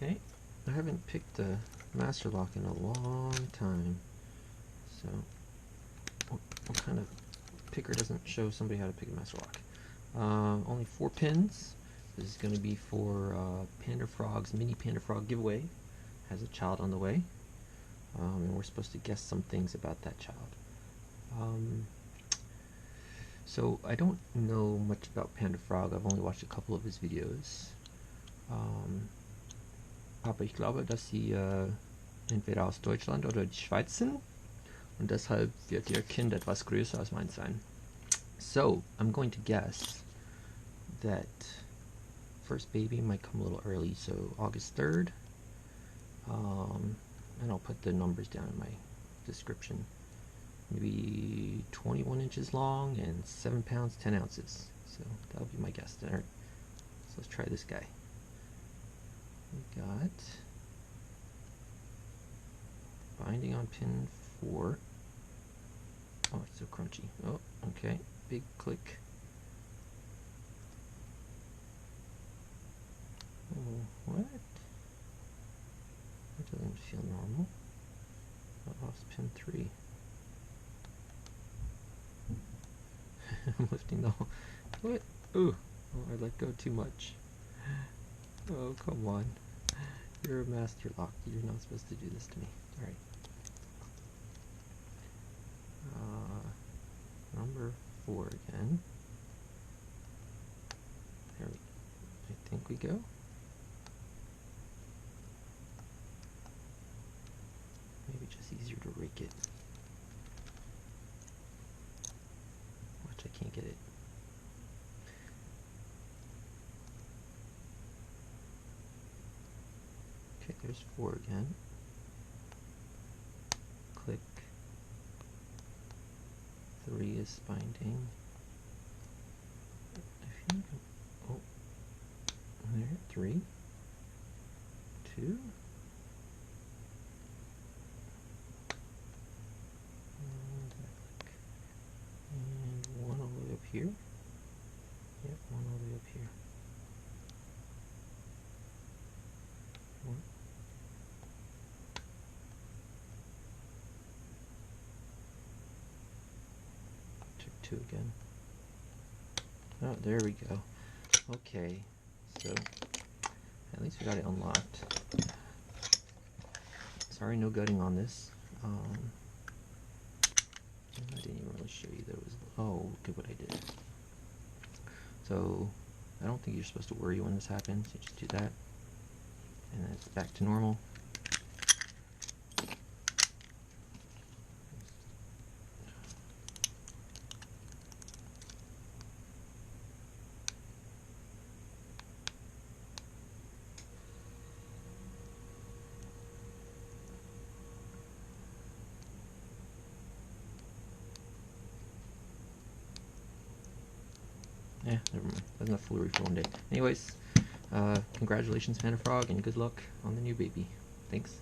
Okay, I haven't picked a master lock in a long time, so what kind of picker doesn't show somebody how to pick a master lock? Only 4 pins. This is going to be for Panda-Frog's mini Panda-Frog giveaway. Has a child on the way, and we're supposed to guess some things about that child. So I don't know much about Panda-Frog. I've only watched a couple of his videos. Aber ich glaube, dass sie entweder aus Deutschland oder die Schweiz sind, und deshalb wird ihr Kind etwas größer als meins sein. So I'm going to guess that first baby might come a little early, so August 3rd. And I'll put the numbers down in my description. Maybe 21 inches long and 7 pounds 10 ounces. So that'll be my guess. Alright, so let's try this guy. We got binding on pin 4. Oh, it's so crunchy. Oh, okay. Big click. Oh, what? That doesn't feel normal. I lost pin 3. I'm lifting the whole... What? Ooh! Oh, I let go too much. Oh, come on. You're a master lock. You're not supposed to do this to me. Alright. Number 4 again. There we I think we go. Maybe just easier to rake it. Watch, I can't get it. Okay, there's 4 again. Click. 3 is binding. I think, oh, there, 3, 2, and 1 all the way up here. Yep, 1 all the way up here. 1. Check 2 again. Oh, there we go. Okay, so at least we got it unlocked. Sorry, no gutting on this. I didn't even really show you that it was. Oh, look at what I did. So I don't think you're supposed to worry when this happens. You just do that, and then it's back to normal. Yeah, never mind. That's enough foolery for one day. Anyways, congratulations, Panda-Frog, and good luck on the new baby. Thanks.